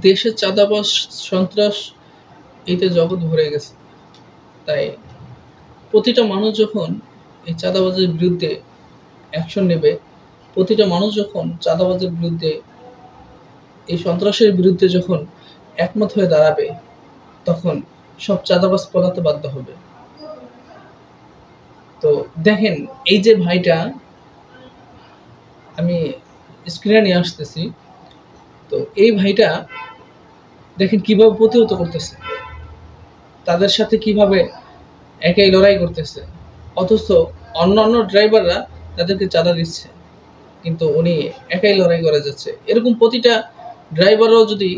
দেশে চাঁদাবাজ সন্ত্রাস এতে জগৎ ভরে গেছে। তাই প্রতিটা মানুষ যখন এই চাঁদাবাজের বিরুদ্ধে অ্যাকশন নেবে, প্রতিটা মানুষ যখন চাঁদাবাজের বিরুদ্ধে, এই সন্ত্রাসের বিরুদ্ধে যখন একমত হয়ে দাঁড়াবে, তখন সব চাঁদাবাজ পলাতে বাধ্য হবে। তো দেখেন, এই যে ভাইটা, আমি স্ক্রিনে নিয়ে আসতেছি, তো এই ভাইটা দেখেন কিভাবে প্রতিহত করতেছে, তাদের সাথে কিভাবে একাই লড়াই করতেছে, অথচ অন্যান্য ড্রাইভাররা তাদেরকে চাঁদা দিচ্ছে, কিন্তু উনি একাই লড়াই করে যাচ্ছে। এরকম প্রতিটা ড্রাইভারও যদি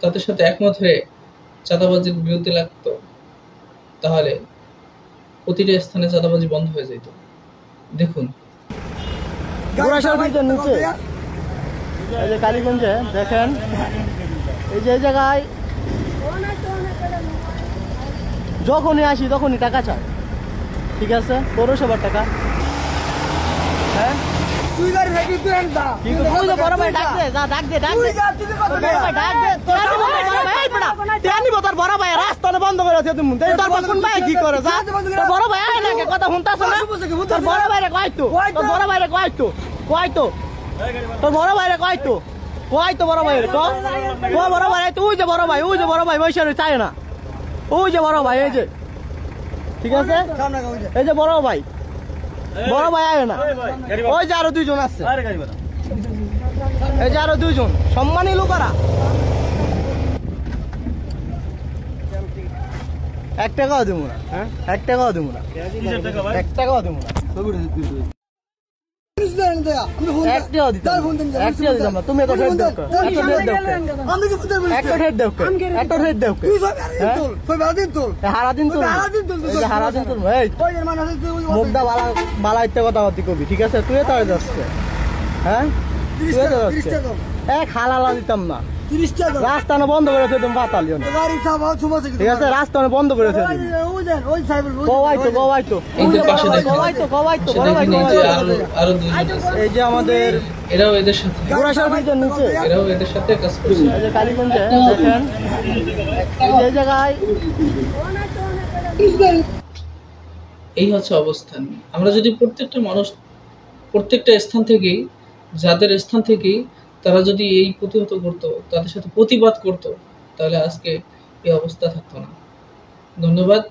তাদের সাথে একমত হয়ে চাঁদাবাজির বিরুদ্ধে লাগতো, তাহলে প্রতিটা স্থানে চাঁদাবাজি বন্ধ হয়ে যেত। দেখুন নিচে এই যে কালীগঞ্জে দেখেন, এই যে জায়গায় যখনই আসি তখনই টাকা চায়, ঠিক আছে, পৌরসভার টাকা। হ্যাঁ বড় ভাই রাস্তা বন্ধ করে কি করে বড় ভাই কথা শুনতে বড় ভাইরে কয়তো, বড় ভাইরে কয়তো, কয়তো তোর বড় ভাইরে কয়তো, কয়তো বড় ভাইয়ের বড় ভাই, ওই যে বড় ভাই, ওই যে বড় ভাই বৈশাখ চায় না, ওই যে বড় ভাই, এই যে, ঠিক আছে, এই যে বড় ভাই, বড় ভাই আয় না, ওই যে আরো দুইজন আছে, এই যে আরো দুইজন সম্মানী লোকেরা। 1 টাকাও দেবো না, 1 টাকাও দেবো না, 1 টাকাও দেবো না, তুমি মুখটা বালা ইত্যা কথা কবি, ঠিক আছে, তুই তো যাচ্ছে, হ্যাঁ খালা দিতাম না, রাস্তা বন্ধ করে তুমি পাতালিও, ঠিক আছে, রাস্তা বন্ধ করে এই যে আমাদের এরাও এদের সাথে নিচে এরাও এদের সাথে কাজ করছে। কালীগঞ্জে দেখেন, এই জায়গায় এই হচ্ছে অবস্থান। আমরা যদি প্রত্যেকটা মানুষ প্রত্যেকটা স্থান থেকেই, যাদের স্থান থেকেই তারা যদি এই প্রতিহত করতো, তাদের সাথে প্রতিবাদ করতো, তাহলে আজকে এই অবস্থা থাকতো না। ধন্যবাদ।